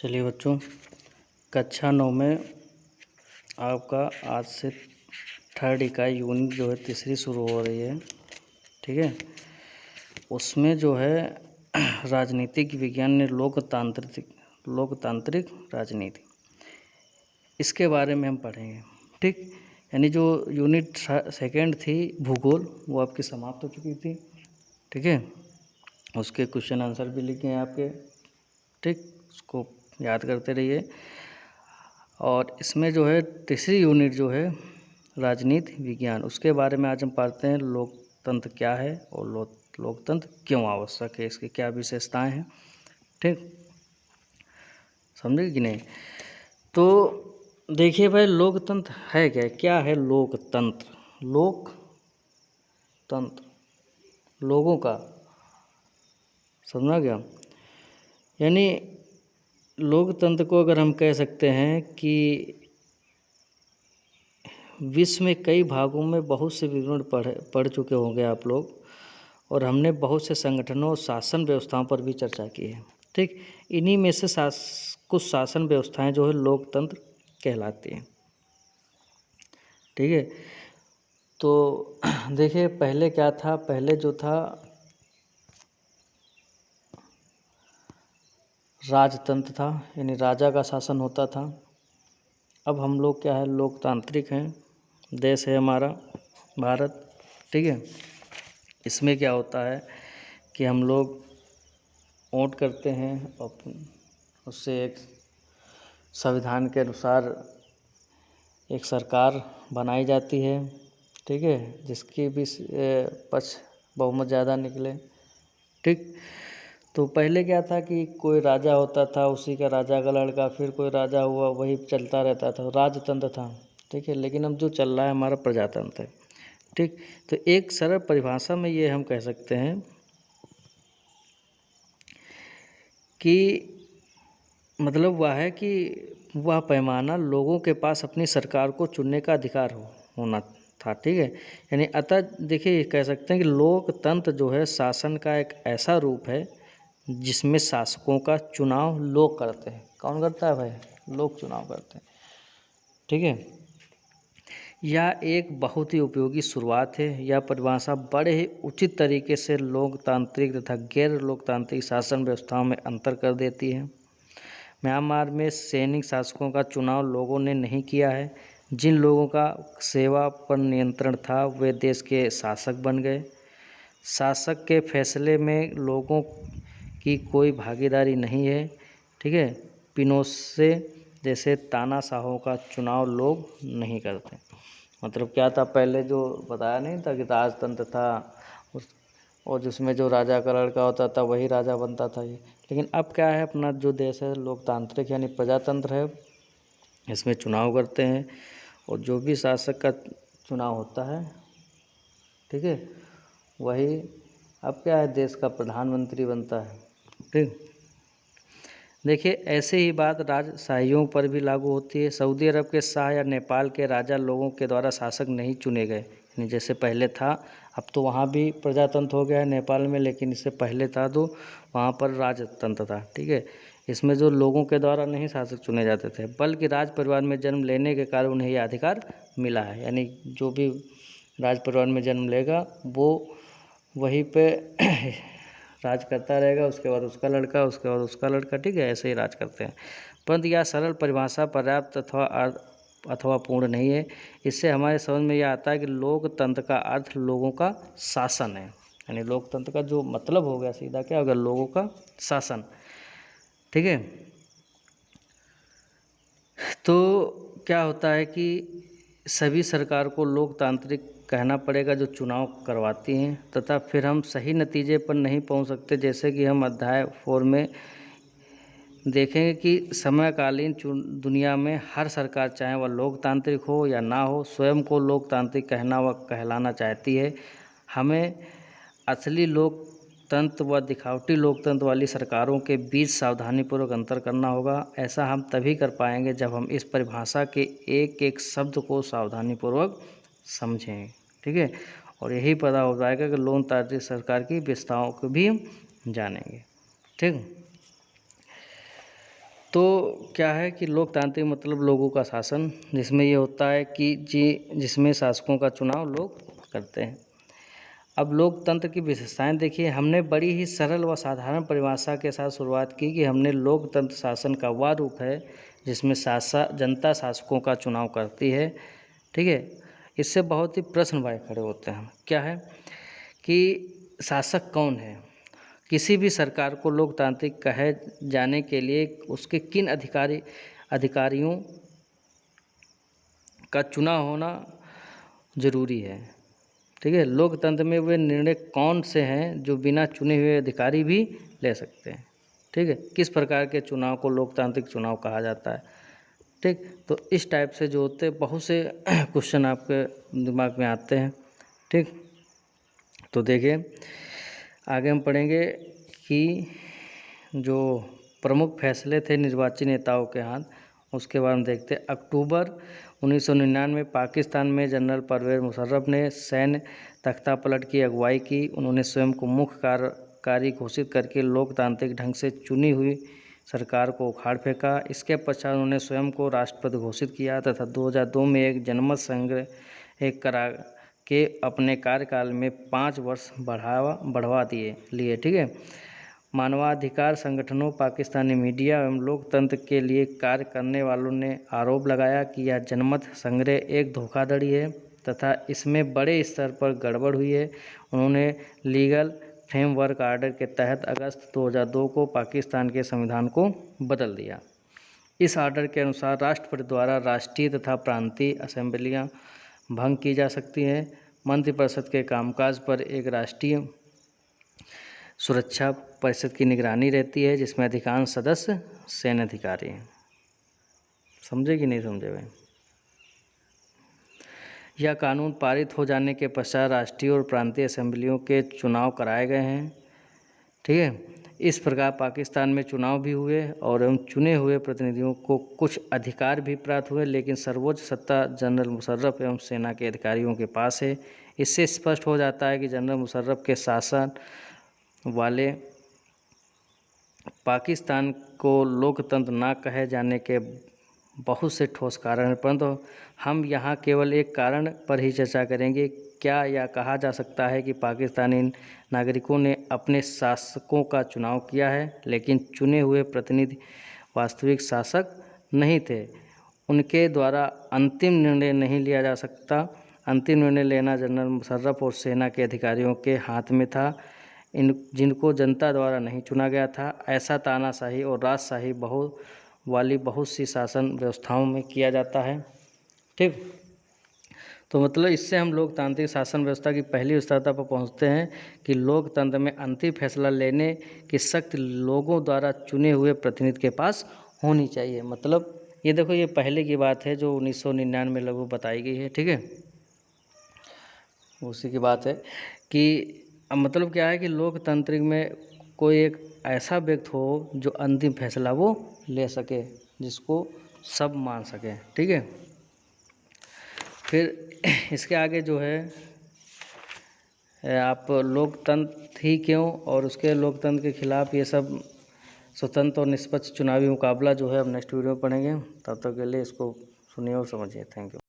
चलिए बच्चों, कक्षा 9 में आपका आज से थर्ड इकाई यूनिट जो है तीसरी शुरू हो रही है। ठीक है, उसमें जो है राजनीतिक विज्ञान ने लोकतांत्रिक राजनीति, इसके बारे में हम पढ़ेंगे। ठीक, यानी जो यूनिट सेकेंड थी भूगोल, वो आपकी समाप्त हो चुकी थी। ठीक है, उसके क्वेश्चन आंसर भी लिखे हैं आपके। ठीक, उसको याद करते रहिए। और इसमें जो है तीसरी यूनिट जो है राजनीति विज्ञान, उसके बारे में आज हम पढ़ते हैं। लोकतंत्र क्या है और लोकतंत्र क्यों आवश्यक है, इसकी क्या विशेषताएं हैं। ठीक, समझे कि नहीं? तो देखिए भाई, लोकतंत्र है क्या है लोकतंत्र? लोकतंत्र लोगों का, समझा क्या? यानी लोकतंत्र को अगर हम कह सकते हैं कि विश्व में कई भागों में बहुत से विवरण पढ़ चुके होंगे आप लोग, और हमने बहुत से संगठनों और शासन व्यवस्थाओं पर भी चर्चा की है। ठीक, इन्हीं में से कुछ शासन व्यवस्थाएं जो है लोकतंत्र कहलाती हैं। ठीक है, तो देखिए पहले क्या था, पहले जो था राजतंत्र था, यानी राजा का शासन होता था। अब हम लोग क्या है, लोकतांत्रिक हैं, देश है हमारा भारत। ठीक है, इसमें क्या होता है कि हम लोग वोट करते हैं और उससे एक संविधान के अनुसार एक सरकार बनाई जाती है। ठीक है, जिसकी भी पक्ष बहुमत ज़्यादा निकले। ठीक, तो पहले क्या था कि कोई राजा होता था, उसी का राजा का लड़का, फिर कोई राजा हुआ, वही चलता रहता था, राजतंत्र था। ठीक है, लेकिन अब जो चल रहा है हमारा प्रजातंत्र है। ठीक, तो एक सरल परिभाषा में ये हम कह सकते हैं कि मतलब वह है कि वह पैमाना लोगों के पास अपनी सरकार को चुनने का अधिकार होना था। ठीक है, यानी अतः देखिए कह सकते हैं कि लोकतंत्र जो है शासन का एक ऐसा रूप है जिसमें शासकों का चुनाव लोग करते हैं। कौन करता है भाई? लोग चुनाव करते हैं। ठीक है, यह एक बहुत ही उपयोगी शुरुआत है। यह परिभाषा बड़े ही उचित तरीके से लोकतांत्रिक तथा गैर लोकतांत्रिक शासन व्यवस्थाओं में अंतर कर देती है। म्यांमार में सैनिक शासकों का चुनाव लोगों ने नहीं किया है। जिन लोगों का सेवा पर नियंत्रण था वे देश के शासक बन गए। शासक के फैसले में लोगों की कोई भागीदारी नहीं है। ठीक है, पिनोशे जैसे तानाशाहों का चुनाव लोग नहीं करते। मतलब क्या था, पहले जो बताया नहीं था कि राजतंत्र था और जिसमें जो राजा का लड़का होता था वही राजा बनता था ये। लेकिन अब क्या है, अपना जो देश है लोकतांत्रिक यानी प्रजातंत्र है, इसमें चुनाव करते हैं और जो भी शासक का चुनाव होता है, ठीक है, वही अब क्या है, देश का प्रधानमंत्री बनता है। ठीक, देखिए ऐसे ही बात राजशाहियों पर भी लागू होती है। सऊदी अरब के शाह या नेपाल के राजा लोगों के द्वारा शासक नहीं चुने गए, यानी जैसे पहले था। अब तो वहाँ भी प्रजातंत्र हो गया है नेपाल में, लेकिन इससे पहले था तो वहाँ पर राजतंत्र था। ठीक है, इसमें जो लोगों के द्वारा नहीं शासक चुने जाते थे, बल्कि राज परिवार में जन्म लेने के कारण उन्हें यह अधिकार मिला है। यानी जो भी राज परिवार में जन्म लेगा वो वहीं पे राज करता रहेगा, उसके बाद उसका लड़का, उसके बाद उसका लड़का। ठीक है, ऐसे ही राज करते हैं। परंतु यह सरल परिभाषा पर्याप्त अथवा पूर्ण नहीं है। इससे हमारे समझ में यह आता है कि लोकतंत्र का अर्थ लोगों का शासन है। यानी लोकतंत्र का जो मतलब हो गया सीधा क्या होगा, लोगों का शासन। ठीक है, तो क्या होता है कि सभी सरकार को लोकतांत्रिक कहना पड़ेगा जो चुनाव करवाती हैं, तथा फिर हम सही नतीजे पर नहीं पहुंच सकते। जैसे कि हम अध्याय 4 में देखेंगे कि समकालीन दुनिया में हर सरकार, चाहे वह लोकतांत्रिक हो या ना हो, स्वयं को लोकतांत्रिक कहना व कहलाना चाहती है। हमें असली लोकतंत्र व दिखावटी लोकतंत्र वाली सरकारों के बीच सावधानीपूर्वक अंतर करना होगा। ऐसा हम तभी कर पाएंगे जब हम इस परिभाषा के एक एक शब्द को सावधानीपूर्वक समझें। ठीक है, और यही पता हो जाएगा कि लोकतांत्रिक सरकार की विशेषताओं को भी हम जानेंगे। ठीक, तो क्या है कि लोकतांत्रिक मतलब लोगों का शासन, जिसमें ये होता है कि जिसमें शासकों का चुनाव लोग करते हैं। अब लोकतंत्र की विशेषताएं देखिए, हमने बड़ी ही सरल व साधारण परिभाषा के साथ शुरुआत की कि हमने लोकतंत्र शासन का वह रूप है जिसमें जनता शासकों का चुनाव करती है। ठीक है, इससे बहुत ही प्रश्न भाई खड़े होते हैं। क्या है कि शासक कौन है? किसी भी सरकार को लोकतांत्रिक कहे जाने के लिए उसके किन अधिकारियों का चुनाव होना जरूरी है। ठीक है, लोकतंत्र में वे निर्णय कौन से हैं जो बिना चुने हुए अधिकारी भी ले सकते हैं। ठीक है, किस प्रकार के चुनाव को लोकतांत्रिक चुनाव कहा जाता है। ठीक, तो इस टाइप से जो होते हैं बहुत से क्वेश्चन आपके दिमाग में आते हैं। ठीक, तो देखिए आगे हम पढ़ेंगे कि जो प्रमुख फैसले थे निर्वाची नेताओं के हाथ, उसके बाद हम देखते हैं। अक्टूबर 1999 में पाकिस्तान में जनरल परवेज़ मुशर्रफ ने सैन्य तख्तापलट की अगुवाई की। उन्होंने स्वयं को मुख्य कार्यकारी घोषित करके लोकतांत्रिक ढंग से चुनी हुई सरकार को उखाड़ फेंका। इसके पश्चात उन्होंने स्वयं को राष्ट्रपति घोषित किया तथा 2002 में एक जनमत संग्रह करा के अपने कार्यकाल में 5 वर्ष बढ़वा लिए। ठीक है, मानवाधिकार संगठनों, पाकिस्तानी मीडिया एवं लोकतंत्र के लिए कार्य करने वालों ने आरोप लगाया कि यह जनमत संग्रह एक धोखाधड़ी है तथा इसमें बड़े स्तर पर गड़बड़ हुई है। उन्होंने लीगल फ्रेमवर्क आर्डर के तहत अगस्त 2002 को पाकिस्तान के संविधान को बदल दिया। इस आर्डर के अनुसार राष्ट्रपति द्वारा राष्ट्रीय तथा प्रांतीय असेंबलियां भंग की जा सकती हैं। मंत्रिपरिषद के कामकाज पर एक राष्ट्रीय सुरक्षा परिषद की निगरानी रहती है जिसमें अधिकांश सदस्य सैन्य अधिकारी हैं। समझे कि नहीं समझे भाई? यह कानून पारित हो जाने के पश्चात राष्ट्रीय और प्रांतीय असेंबलियों के चुनाव कराए गए हैं। ठीक है, इस प्रकार पाकिस्तान में चुनाव भी हुए और एवं चुने हुए प्रतिनिधियों को कुछ अधिकार भी प्राप्त हुए, लेकिन सर्वोच्च सत्ता जनरल मुशर्रफ एवं सेना के अधिकारियों के पास है। इससे स्पष्ट हो जाता है कि जनरल मुशर्रफ के शासन वाले पाकिस्तान को लोकतंत्र न कहे जाने के बहुत से ठोस कारण हैं, परंतु हम यहाँ केवल एक कारण पर ही चर्चा करेंगे। क्या यह कहा जा सकता है कि पाकिस्तानी नागरिकों ने अपने शासकों का चुनाव किया है, लेकिन चुने हुए प्रतिनिधि वास्तविक शासक नहीं थे? उनके द्वारा अंतिम निर्णय नहीं लिया जा सकता। अंतिम निर्णय लेना जनरल मुशर्रफ और सेना के अधिकारियों के हाथ में था, जिनको जनता द्वारा नहीं चुना गया था। ऐसा तानाशाही और राजशाही बहुत सी शासन व्यवस्थाओं में किया जाता है। ठीक, तो मतलब इससे हम लोकतांत्रिक शासन व्यवस्था की पहली स्थिरता पर पहुंचते हैं कि लोकतंत्र में अंतिम फैसला लेने की शक्ति लोगों द्वारा चुने हुए प्रतिनिधि के पास होनी चाहिए। मतलब ये देखो, ये पहले की बात है जो 1999 में लगभग बताई गई है। ठीक है, उसी की बात है कि अब मतलब क्या है कि लोकतांत्रिक में कोई एक ऐसा व्यक्ति हो जो अंतिम फैसला वो ले सके, जिसको सब मान सके। ठीक है, फिर इसके आगे जो है आप लोकतंत्र ही क्यों और उसके लोकतंत्र के खिलाफ ये सब स्वतंत्र और निष्पक्ष चुनावी मुकाबला जो है अब नेक्स्ट वीडियो में पढ़ेंगे। तब तक के लिए इसको सुनिए और समझिए। Thank you.